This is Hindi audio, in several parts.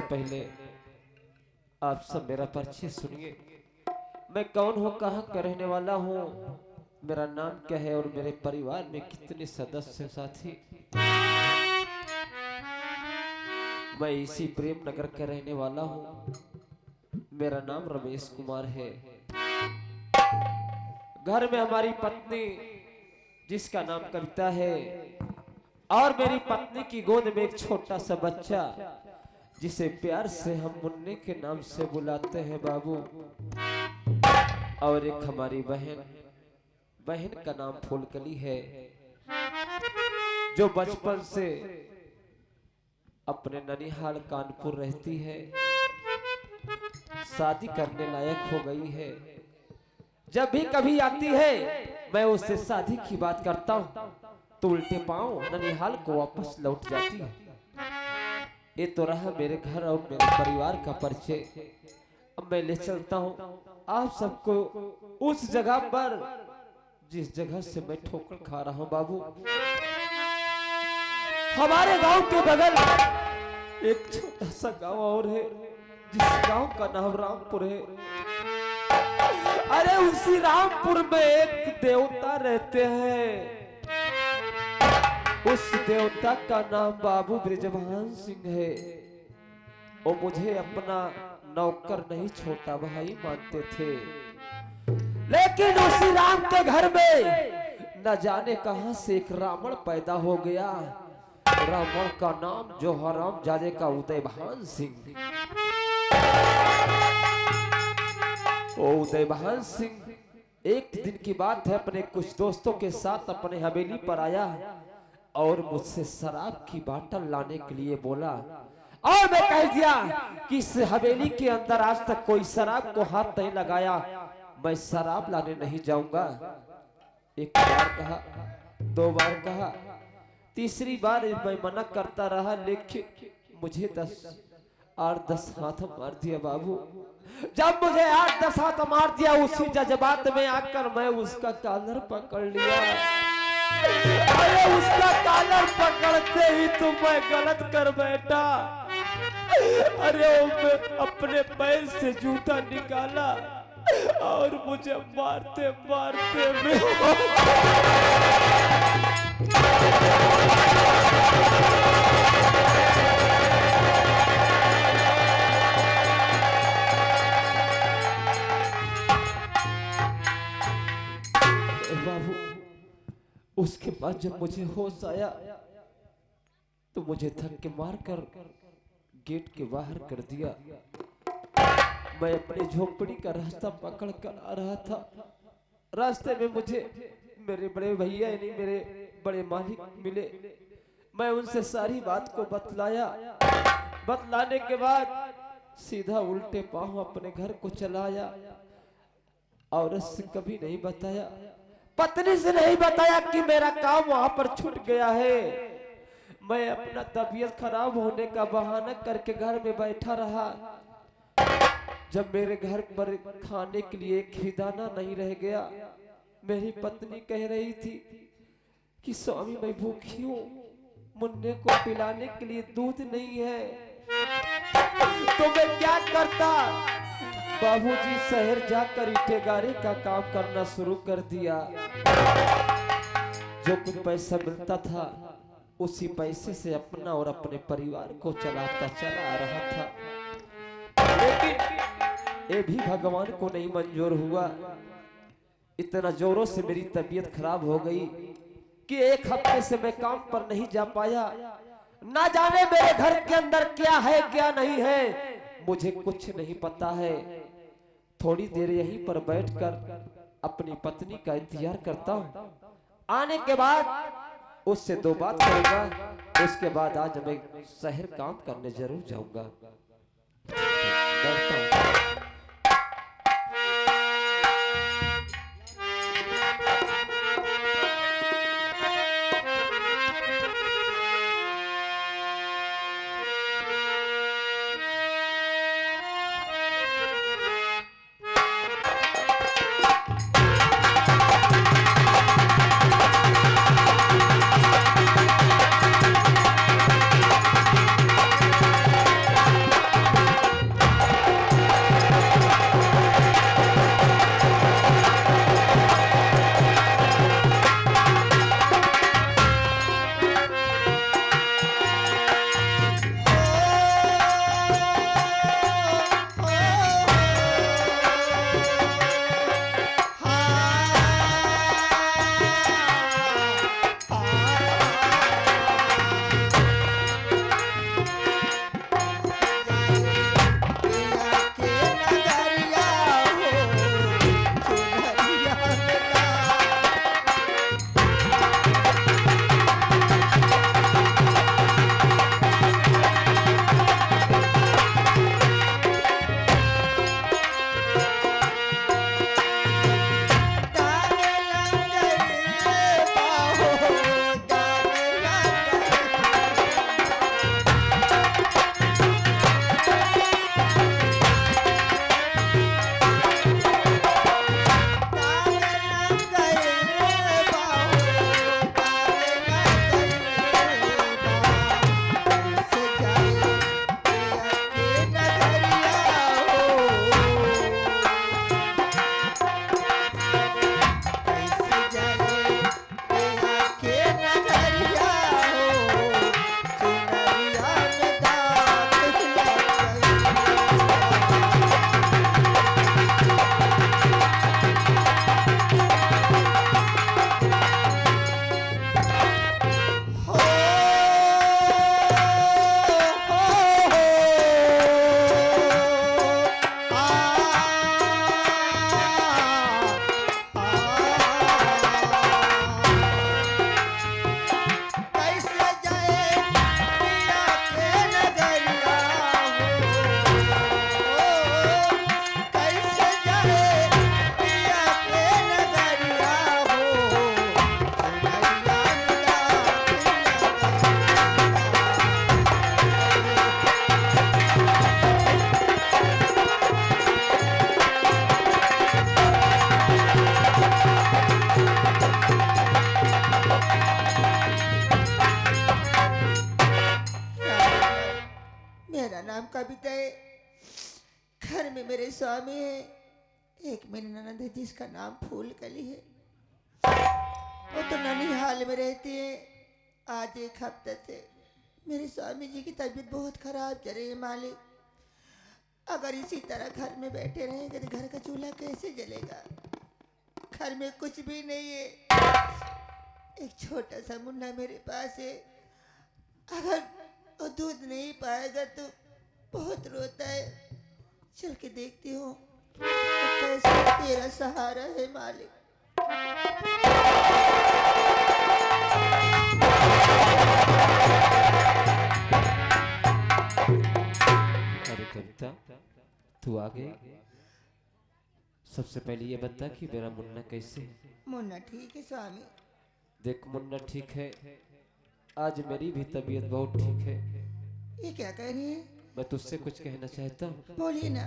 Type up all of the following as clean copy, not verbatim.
पहले आप सब मेरा परिचय सुनिए। मैं कौन हूँ, कहाँ का रहने वाला हूँ, मेरा नाम क्या है और मेरे परिवार में कितने सदस्य साथी। मैं इसी प्रेम नगर का रहने वाला हूँ। मेरा नाम रमेश कुमार है। घर में हमारी पत्नी जिसका नाम कविता है और मेरी पत्नी की गोद में एक छोटा सा बच्चा जिसे प्यार से हम मुन्ने के नाम से बुलाते हैं बाबू। और एक हमारी बहन का नाम फूलकली है जो बचपन से अपने ननिहाल कानपुर रहती है, शादी करने लायक हो गई है। जब भी कभी आती है मैं उससे शादी की बात करता हूँ तो उल्टे पांव ननिहाल को वापस लौट जाती है। ये तो रहा मेरे घर और मेरे परिवार का परिचय। अब मैं ले चलता हूँ आप सबको उस जगह पर जिस जगह से मैं ठोकर खा रहा हूँ बाबू। हमारे गांव के बगल एक छोटा सा गांव और है जिस गांव का नाम रामपुर है। अरे उसी रामपुर में एक देवता रहते हैं। उस देवता का नाम बाबू ब्रिजभान सिंह है। वो मुझे अपना नौकर नहीं छोटा भाई मानते थे, लेकिन उसी राम के घर में न जाने कहां से एक रावण पैदा हो गया। रावण का नाम जो हराम जादे का उदयभान सिंह। ओ उदयभान सिंह एक दिन की बात है, अपने कुछ दोस्तों के साथ अपने हवेली पर आया और मुझसे शराब की बोतल लाने के लिए बोला और मैं कह दिया कि इस हवेली के अंदर आज तक कोई शराब को हाथ नहीं लगाया, मैं शराब लाने नहीं जाऊंगा। एक बार कहा, दो बार कहा, तीसरी बार मैं मना करता रहा, लेकिन मुझे 8-10 हाथ मार दिया बाबू। जब मुझे 8-10 हाथ मार दिया उसी जज्बात में आकर मैं उसका कॉलर पकड़ लिया। अरे उसका कॉलर पकड़ते ही तो मैं गलत कर बैठा। अरे मैं अपने पैर से जूता निकाला और मुझे मारते मारते बाबू। उसके बाद जब मुझे होश आया तो मुझे धक्के मारकर गेट के बाहर कर दिया। मैं अपनी झोपड़ी का रास्ता पकड़ कर आ रहा था। रास्ते में मुझे मेरे बड़े भैया यानी मेरे बड़े मालिक मिले। मैं उनसे सारी बात को बतलाया। बतलाने के बाद सीधा उल्टे पांव अपने घर को चलाया। औरत से कभी नहीं बताया, पत्नी से नहीं बताया कि मेरा काम वहां पर छूट गया है। मैं अपना तबीयत खराब होने का बहाना करके घर में बैठा रहा। जब मेरे घर पर खाने के लिए एक ही दाना नहीं रह गया, मेरी पत्नी कह रही थी कि स्वामी मैं भूखी हूँ, मुन्ने को पिलाने के लिए दूध नहीं है। तो मैं क्या करता, बाबूजी शहर जाकर ईंटे गारे का काम करना शुरू कर दिया। जो कुछ पैसा मिलता था उसी पैसे से अपना और अपने परिवार को चलाता चला आ रहा था। लेकिन ये भी भगवान को नहीं मंजूर हुआ। इतना जोरों से मेरी तबीयत खराब हो गई कि एक हफ्ते से मैं काम पर नहीं जा पाया। ना जाने मेरे घर के अंदर क्या है क्या नहीं है, मुझे कुछ नहीं पता है। थोड़ी देर यहीं पर बैठकर अपनी पत्नी का इंतजार करता हूँ। आने के बाद उससे 2 बात करूंगा। उसके बाद आज मैं शहर काम करने जरूर जाऊंगा। नाम कविता है। घर में मेरे स्वामी है, एक मेरी ननद है जिसका नाम फूलकली है। वो तो ननिहाल में रहती है। आज एक हफ्ते से मेरे स्वामी जी की तबीयत बहुत खराब चल रही है मालिक। अगर इसी तरह घर में बैठे रहेंगे तो घर का चूल्हा कैसे जलेगा? घर में कुछ भी नहीं है। एक छोटा सा मुन्ना मेरे पास है। अगर वो दूध नहीं पाएगा तो बहुत रोता है। चल के देखती हूँ कैसे तेरा सहारा है मालिक। अरे कविता, तू आ गई। सबसे पहले ये बता कि मेरा मुन्ना कैसे है? मुन्ना ठीक है स्वामी। देख मुन्ना ठीक है, आज मेरी भी तबीयत बहुत ठीक है। ये क्या कह रही है? मैं तुझसे कुछ कहना चाहता हूँ। बोलिए ना,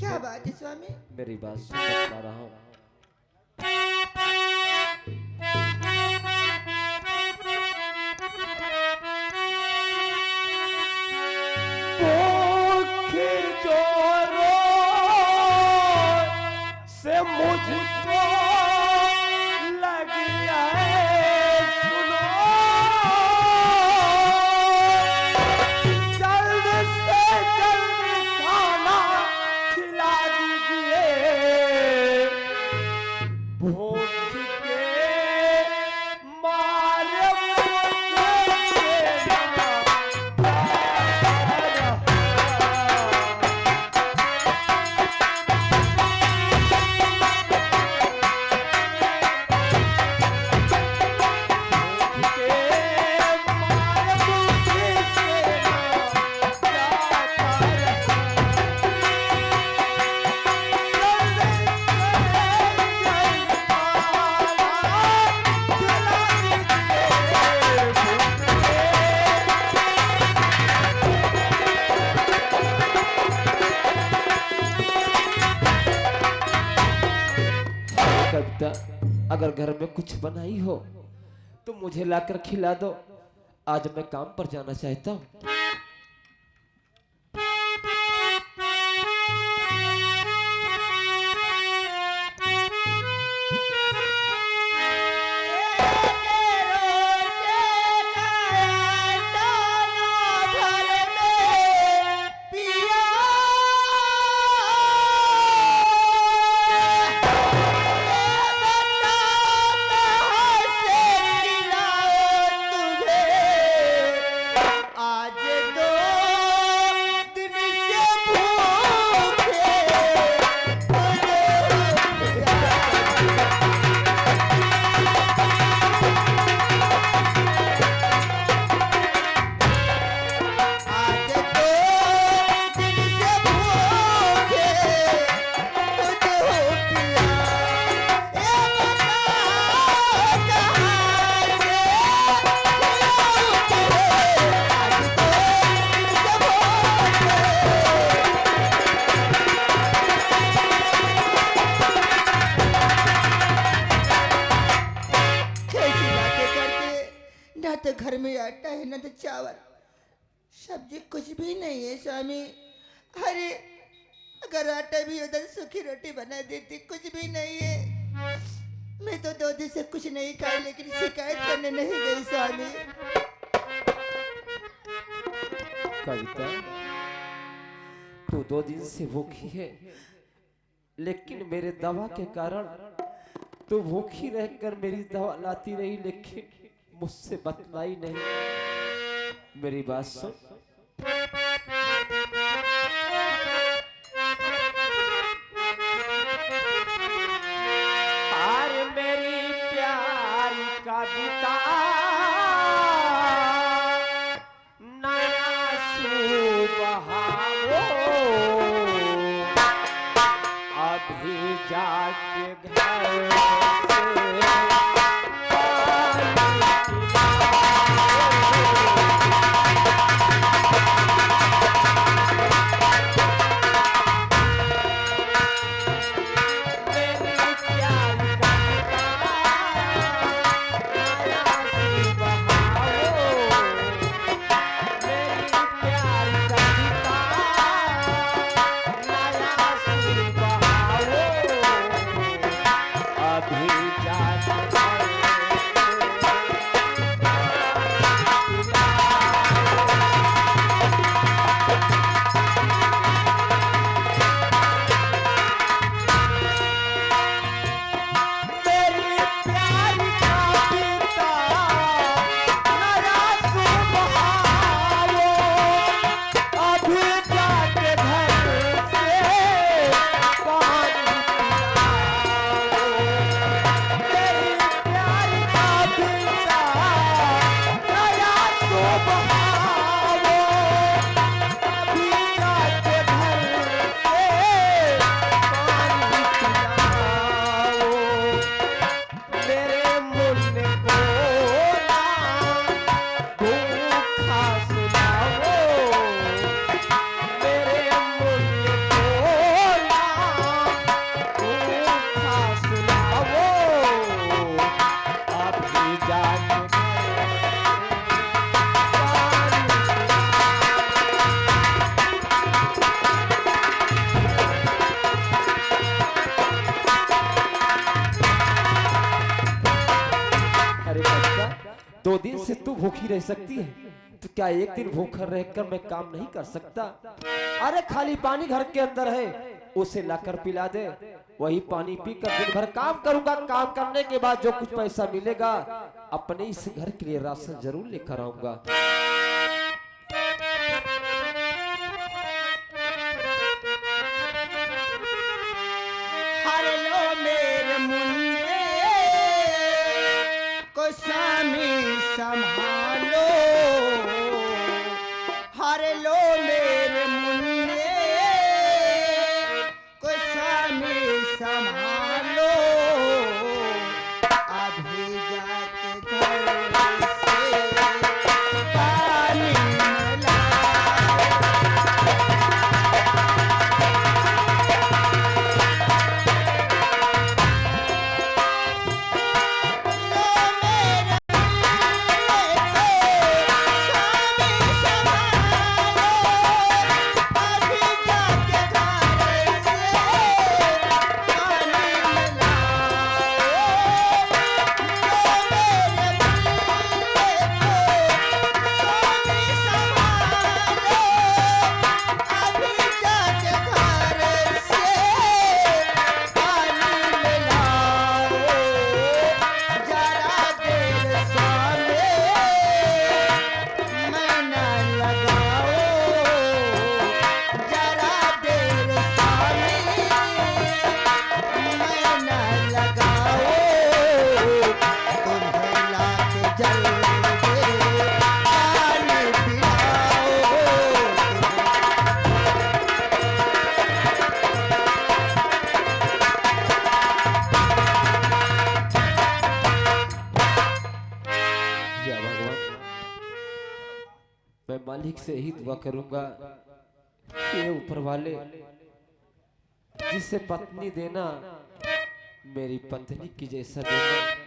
क्या बात है स्वामी? मेरी बात सुन, बता रहा हूँ। से मुझको लग है सुनो, जल्द से जल्द खाना खिला दीजिए। भूख के मारे कविता, अगर घर में कुछ बनाई हो तो मुझे लाकर खिला दो। आज मैं काम पर जाना चाहता हूँ। तो घर में आटा है ना तो चावल, सब्जी कुछ भी नहीं है स्वामी। अरे अगर आटा भी होता तो सूखी रोटी बना देती, कुछ भी नहीं है। मैं तो 2 दिन से कुछ नहीं खाई, लेकिन शिकायत करने नहीं गई स्वामी। कविता, तू 2 दिन से भूखी है, लेकिन मेरे दवा के कारण तू भूखी रहकर मेरी दवा लाती रही, लेकिन मुझसे बतलाई नहीं। मेरी बात सुन। अरे मेरी प्यारी कविता, नया सुबह अभी जाके घर से अरे बच्चा, 2 दिन से तू भूखी रह सकती है, तो क्या एक दिन भूखा रहकर मैं काम नहीं कर सकता? अरे खाली पानी घर के अंदर है, उसे लाकर पिला दे, वही पानी पीकर दिन भर काम करूंगा। काम करने के बाद जो कुछ पैसा मिलेगा अपने इस घर के लिए राशन जरूर लेकर आऊंगा। हर लो मेरे मुन्ने को स्वामी संभालो, हर लो मेरे मुन्ने को स्वामी संभालो। अभी जाके घर से पानी मिला। मैं मालिक से ही दुआ करूंगा कि ऊपर वाले जिसे पत्नी देना मेरी पत्नी की जैसा देना।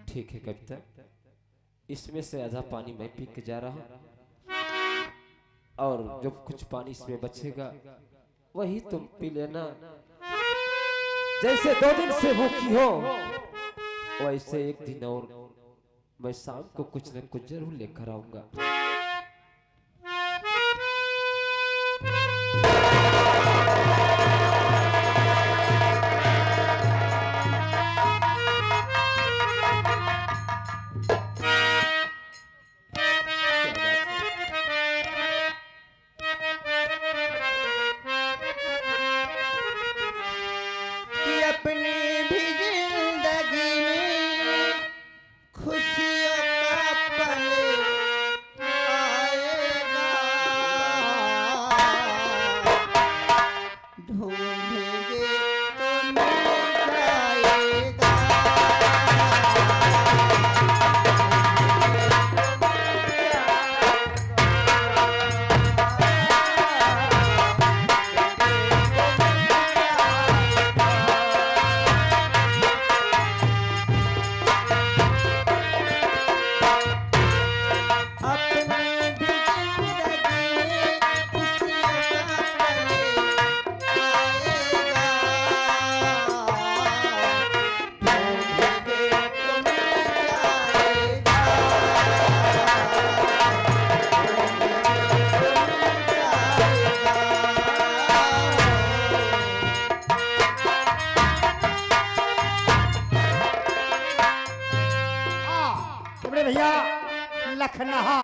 ठीक है कविता, इसमें से आधा पानी मैं पी के जा रहा हूँ और जो कुछ पानी इसमें बचेगा वही तुम पी लेना। जैसे 2 दिन से भूखी हो वैसे एक दिन और मैं शाम को कुछ न कुछ जरूर लेकर आऊंगा। अपनी भी जिंदगी में खुशियों का पल आएगा, ढूंढेंगे तो मिल जाएगा। भैया लखनहा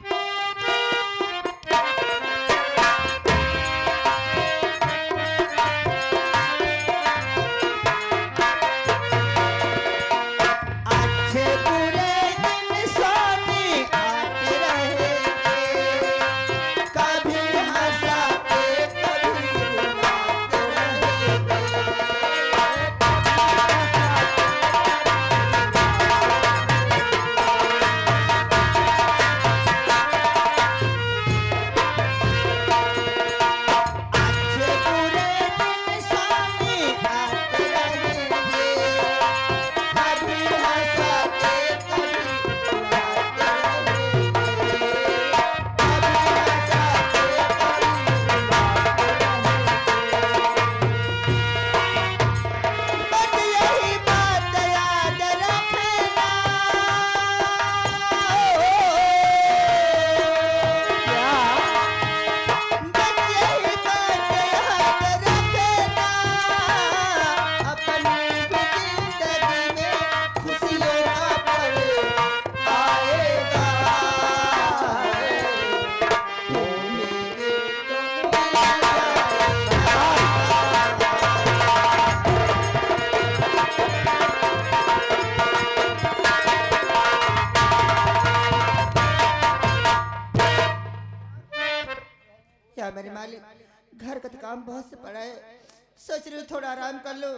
अच्छे बुरे दिन स्वामी आते रहेंगे, कभी हंसाते कभी रुलाते रहेंगे। क्या मेरे मालिक, घर का तो काम बहुत से पड़ा है, सोच रही हूँ थोड़ा आराम कर लो,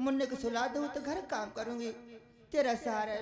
मुन्ने को सुला दूँ तो घर काम करूंगी, तेरा सहारा है।